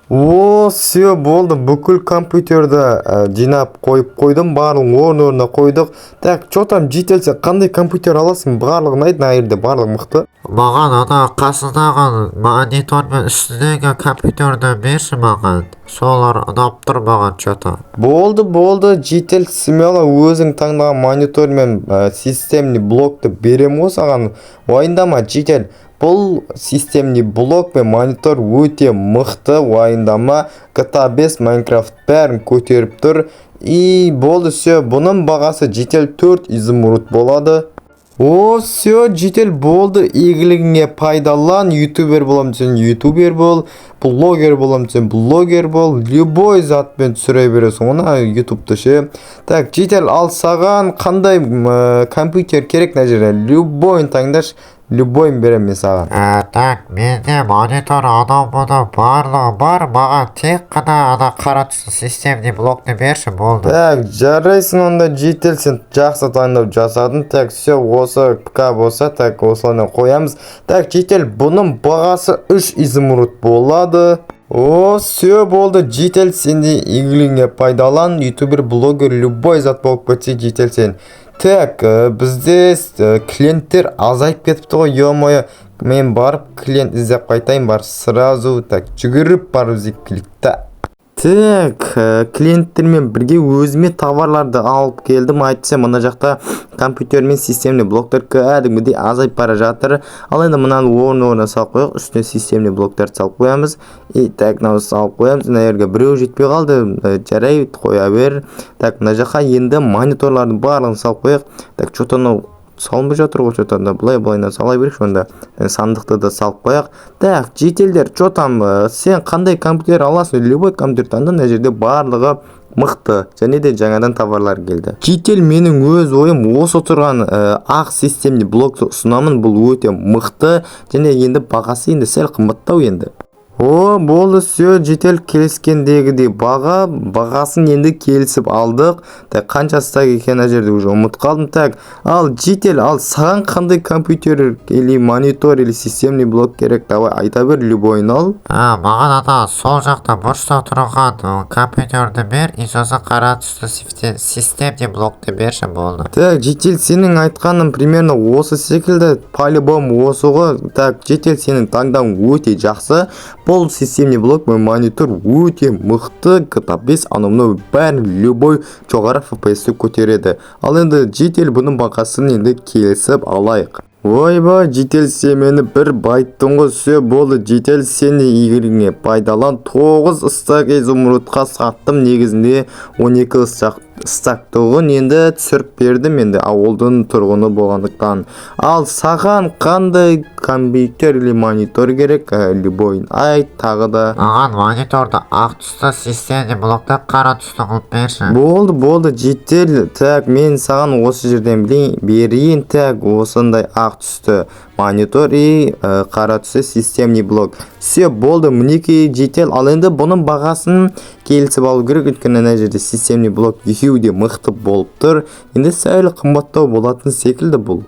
Все болды, бүкіл компьютерді жинап қойып қойдым, барлығын орын-орнына қойдық. Так, что там жетелсе, қандай компьютер аласың? Барлығын айт, мына жерде барлығы мықты. Маған ана қасындағы монитор мен үстіндегі компьютерді берші маған. Солар ұнап тұр маған что-то. Болды, жетел, смело өзің таңдаған монитор мен системный блокты берем ғой саған. Уайындама, жетел. Бұл системный блок пен монитор өте мықты, уайындама. GTA 5, Minecraft бәрін көтеріп тұр. И болды, все, бұның бағасы жетел 4 изумруд болады. Все, жетел болды, игілігіңе пайдалан. Ютубер болам десең ютубер бол, блогер болам десең блогер бол, любой затпен түсіре бересің оны ютубты ше. Так, жетел, ал саған қандай компьютер керек мына жерде? Любойын таңдаш, любойын берем мен саған. Так, менде монитор анау-мұны барлығы бар, маған тек қана ана қара түсті системный блокты берші болды. Так, жарайсың онда жетел, сен жақсы таңдау жасадың. Так, все, осы ПК болса, так, осылайынан қоямыз. Так, жетел, бұның бағасы 3 изумруд болады. Все болды, жетел, сенде игілігіңе пайдалан. Ютубер, блогер, любой зат болып кетсе, жетел сен. Так, бізде клиенттер азайып кетіпті ғой, ё-моё. Мен барып клиент іздеп қайтайын, бар сразу, так, жүгіріп барып іздеп клиентті. Так, клиенттермен бірге өзіме товарларды алып келдім. Айтсам, мына жақта компьютер мен системный блоктар кәдімгідей азайып бара жатыр. Ал енді мынаны орын-орнына салып қояйық, үстіне системный блоктарды салып қоямыз. И так, мынаны салып қоямыз. Мына жерге біреу жетпей қалды, жарай қоя бер. Так, мына жаққа енді мониторлардың барлығын салып қояйық. Так, что-то анау салынбай жатыр ғой, что-то былай-былайынан сала берейік, онда сандықты да салып қояйық. Так, жетелдер, что там, сен қандай компьютер аласың? Любой компьютер таңда, мына жерде барлығы мықты, және де жаңадан товарлар келді. Жетел, менің өз ойым осы тұрған ақ системный блокты ұсынамын. Бұл өте мықты, және енді бағасы енді сәл қымбаттау енді. Болды, все, жетел, келіскендегідей бағасын енді келісіп алдық. Так, қаншасы екен ана жерде уже ұмыт қалдым. Так, ал жетел, ал саған қандай компьютер или монитор или системный блок керек? Давай айта бер, любойын ал. Маған ана сол жақта бұрышта тұрған компьютерді бер, и сосын қара түсті системный блокты берші болды. Так, жетел, сенің айтқаның примерно осы секілді, по-любому осы ғой. Так, жетел, сенің таңдауың өте жақсы. Бұл системный блок мен монитор өте мықты. GTA 5 анау бәрін любой жоғары FPS-ті көтереді. Ал енді жетел, бұның бағасын енді келісіп алайық. Ойбай, жетел, сен мені бір байттың ғой. Все болды, жетел, сені игілігіңе пайдалан. 9 ыстық изумрудқа саттым, негізінде 12 ыстақтығын енді түсіріп бердім, енді ауылдың тұрғыны болғандықтан. Ал саған қандай компьютер или монитор керек? Любойын айт, тағы да. Маған мониторды ақ түсті системный блокты қара түсті қылып берші. Болды, жетел. Так, мен саған осы жерден берейін. Так, осындай ақ түсті монитор и қара түсті системный блок. Все болды, мінекей жетел. Ал енді бұның бағасын келісіп алу керек, өйткені ана жерде системный блок екеуі де мықты болып тұр. Енді сәл қымбаттау болатын секілді бұл.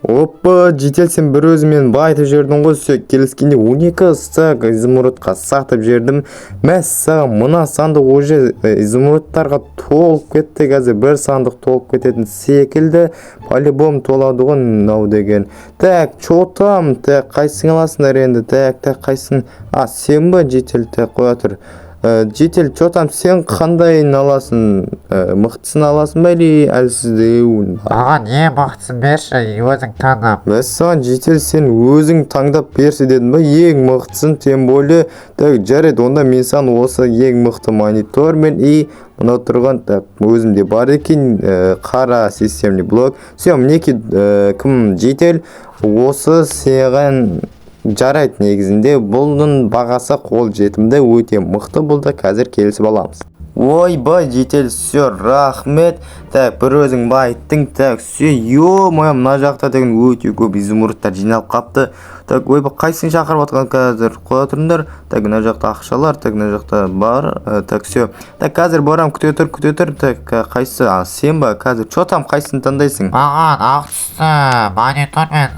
Опа, жетел, сен бір өзімен байтып жердің ғой. Все, келіскенде 12 ыстық изумрудқа сатып жердім. Мәссаған, мына сандық уже изумрудтарға толып кетті. Қазір бір сандық толып кететін секілді. По-любому толады ғой мынау деген. Так, что там? Так, қайсың аласыңдар енді? Так, қайсың? Сен ба жетел? Так, қоя тұр. Жетел, что там, сен қандайын аласың? Мықтысын аласың ба или әлсіздеуін? Маған не мықтысын берші, өзің таңдап. Мәссаған, жетел, сен өзің таңдап берші дедің ба? Ең мықтысын, тем более. Так, жарайды, онда мен саған осы ең мықты монитор мен и мына тұрған өзімде бар екен қара системный блок. Все, мінекей кім жетел, осы саған жарайды негізінде. Бұның бағасы қол жетімді, өте мықты болды. Қазір келісіп аламыз. Ойбай, жетел, все, рахмет. Так, бір өзің байттың. Так, все, ё-моё, мына жақта деген өте көп изумрудтар жиналып қапты. Так, ойбай, қайсысын шақырып отқан қазір қоя тұрыңдар. Так, мына жақта ақшалар, так, мына жақта бар. Так, все. Так, қазір барам, күте тұр. Так, қайсы? Сен ба? Қазір чё там, қайсысын таңдайсың? Маған ақ түсті монитор мен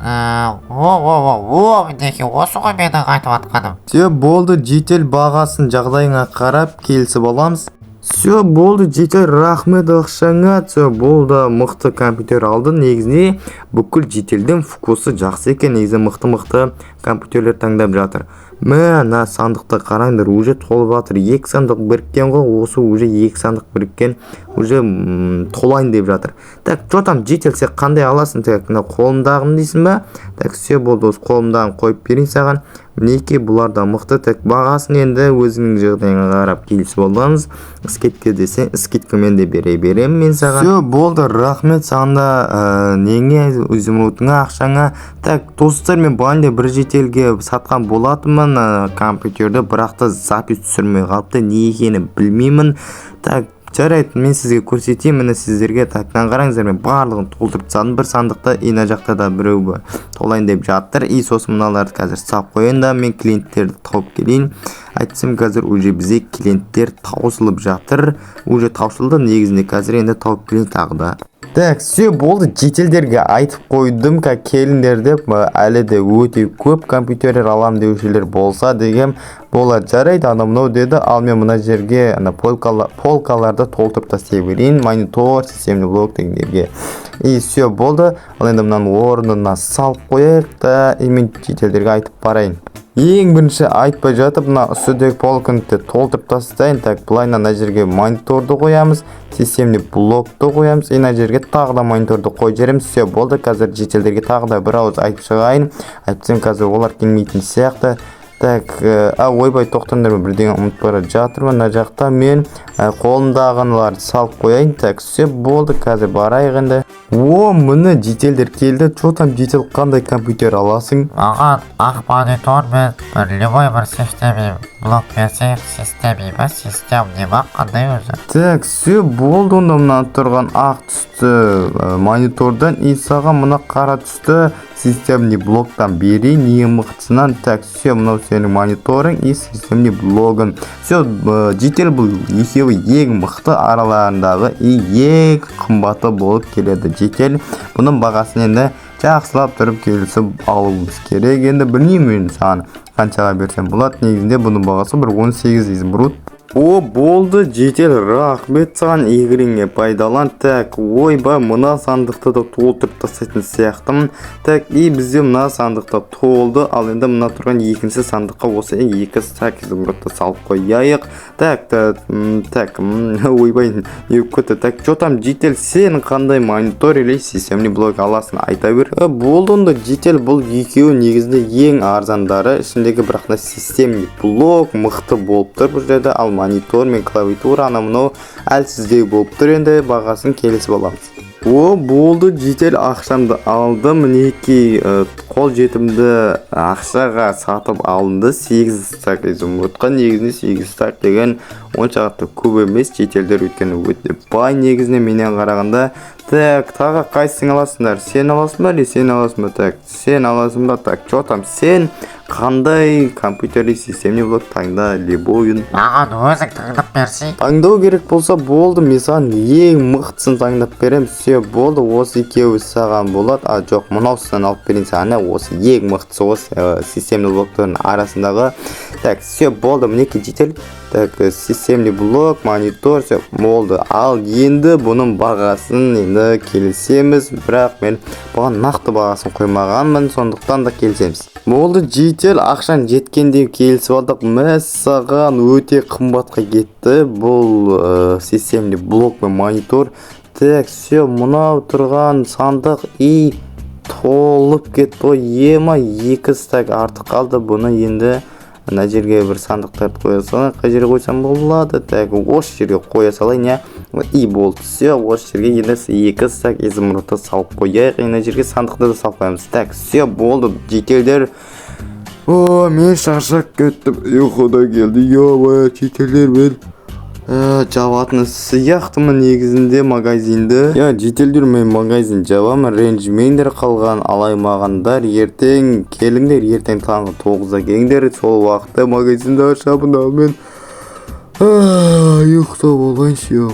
мінекей осы ғой менің айтып жатқаным. Все, болды, жетел бағасын жағдайыңа қарап келісіп аламыз. Все, болды, жетел, рахмет ақшаңа. Все, болды, мықты компьютер алды. Негізіне бүкіл жетелдің фокусы жақсы екен. Негізі мықты компьютерлер таңдап жатыр. Мына сандықты қараңдар, уже толып жатыр. 2 сандық біріккен ғой, осы уже 2 сандық біріккен, уже толайын деп жатыр. Так, что там жетел, сен қандай аласың? Так, мына қолымдағын дейсің ба? Так, все, болды, осы қолымдағын қойып берейін саған. Мінекей, бұлар да мықты. Так, бағасын енді өзіңнің жағдайыңа қарап келісіп аламыз. Скидка десең, скидкамен де беремін мен саған. Все, болды, рахмет сағында неңе, изумрудыңа, ақшаңа. Так, достар, мен бағында бір жетелге сатқан болатынмын компьютерді, бірақ та запись түсірмей қалыпты, не екенін білмеймін. Так, жарайды, мен сізге көрсетейін, міне сіздерге. Так, қараңыздар, мен барлығын толтырып тастадым. бір сандықта, ина жақта да біреу толайын деп жатыр. Сосын мыналарды қазір сап қояйын да мен клиенттерді тауып келейін. Айтсам, қазір уже бізде клиенттер таусылып жатыр. Уже таусылды, негізінде қазір енді тауып келейін тағы да. Так, все, болды, жетелдерге айтып қойдым, келіңдер деп, әлі де өте көп компьютерлер алам деушілер болса деген болады. Жарайды, мынау деді, ал мен мына жерге полкаларды толтырып тастай берейін, монитор, системный блок дегендерге. Все, болды, ал енді мынаны орнына салып қояйық та, мен жетелдерге айтып барайын. Ең бірінші айтпай жатып, мына үстідегі полканы толтырып тастайын. Так, бұлайна мына жерге мониторды қоямыз, системный блокты қоямыз, мына жерге тағы да мониторды қойып жібереміз. Все, болды, қазір жетелдерге тағы да бір ауыз айтып шығайын. Айтсам, қазір олар келмейтін сияқты. Так, ойбай, тоқтаңдар, бірдеңе ұмытып бара жатырмын. Мына жақта мен қолымдағыларды салып қояйын. Так, все, болды, қазір барайық енді. Міне жетелдер келді. Чо там жетел, қандай компьютер аласың? Маған ақ монитор мен любой бір системный блок берсең, системный ма, қандай өзі? Так, все, болды, онда мына тұрған ақ түсті монитордан саған мына қара түсті системный блоктан берейін, ең мықтысынан. Так, все, мынау сенің мониторың и системный блогың. Все, жетел бұл екеуі ең мықты араларындағы ең қымбаты болып келеді жетел. Бұның бағасын енді жақсылап тұрып келісіп алуымыз керек. Енді білмеймін саған қаншаға берсем болады. Негізінде бұның бағасы бір 18 изумруд. Болды, жетел, рахмет саған, игіріңе пайдалан. Так, ойбай, мына сандықты да толтырып тастайтын сияқтымын. Так, бізде мына сандықта толды, ал енді мына тұрған екінші сандыққа осы 2 стак изумрудты салып қояйық. Так, ойбай, не көті. Так, что там жетел, сен қандай монитор или системный блок аласын айта бер. Болды, онда жетел, бұл екеуі негізінде ең арзандары. Ішіндегі бірақна системный блок мықты болып тұр бұл жерде, ал монитор мен клавиатура мынау әлсіздеу болып тұр, енді бағасын келісіп аламыз. Болды, жетел, ақшамды алдым. Мінекей қол жетімді ақшаға сатып алынды. 8 стак изумрудқа. Негізінде 8 стак деген оншақты көп емес. Жетелдер өткені өте бай негізіне менен қарағанда. Так, тағы қайсың аласыңдар? Сен аласың ба, сен аласың ба? Так, сен аласың ба? Так, что там, сен қандай компьютерлік системный блок таңда, любойын? Маған өзің таңдап берсей. Таңдау керек болса болды, мен саған ең мықтысын таңдап берем. Все, болды, осы екеуі саған болады. Жоқ, мынауысынан алып берейін саған, осы ең мықтысы осы системный блоктардың арасындағы. Так, все, болды, мінекей жетел. Так, системный блок, монитор, все, болды. Ал енді бұның бағасын енді келісеміз, бірақ мен бұған нақты бағасын қоймағанмын, сондықтан да келісеміз. Болды, жетел, ақшан жеткенде келісіп алдық. Мәссаған өте қымбатқа кетті бұл системный блок пен монитор. Так, все, мұнау тұрған сандық толып кетті. Ема 2 стак артық қалды. Бұны енді мына жерге бір сандықтарды қоя салайын. Қай жерге қойсам болады? Так, осы жерге қоя салайын, болды. Все, осы жерге енді 2 стак изумрудты салып қояйық. Мына жерге сандықты да салып қоямыз. Так, все, болды, жетелдер. Мен шаршап кеттім. Ұйқы да келді. Жетелдер, мен Жабатын сияқтымын негізінде магазинді. Жетелдер, мен магазин жабамын, ренжімеңдер, қалған алаймағандар. Ертең келіңдер, ертең таңғы 9-да келіңдер, сол уақытта магазинді ашамын. Ал мен ұйықтап болайыншы.